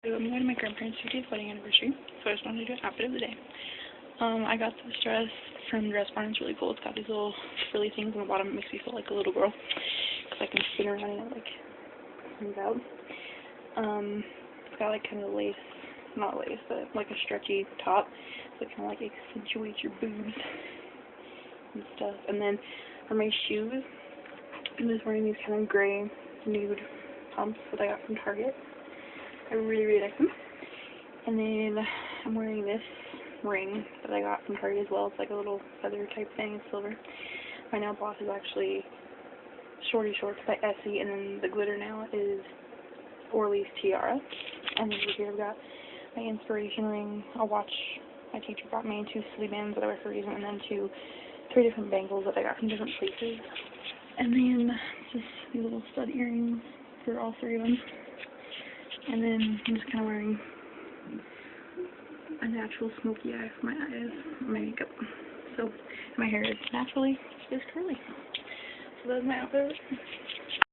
So I'm going to my grandparents' 50th wedding anniversary, so I just wanted to do an outfit of the day. I got this dress from Dress Barn. It's really cool. It's got these little frilly things on the bottom. It makes me feel like a little girl, because I can spin around and it, like, comes out. It's got, like, kind of lace, not lace, but, like, a stretchy top, so it kind of, like, accentuates your boobs and stuff. And then for my shoes, I'm just wearing these kind of gray nude pumps that I got from Target. I really, really like them. And then I'm wearing this ring that I got from Target as well. It's like a little feather type thing. It's silver. My nail polish is actually Shorty Shorts by Essie, and then the glitter nail is Orly's Tiara. And then over here I've got my inspiration ring, a watch my teacher brought me, 2 silly bands that I wear for a reason, and then 3 different bangles that I got from different places. And then just these little stud earrings for all 3 of them. And then I'm just kind of wearing a natural smoky eye for my eyes, my makeup. So my hair is naturally just curly. So that's my outfit.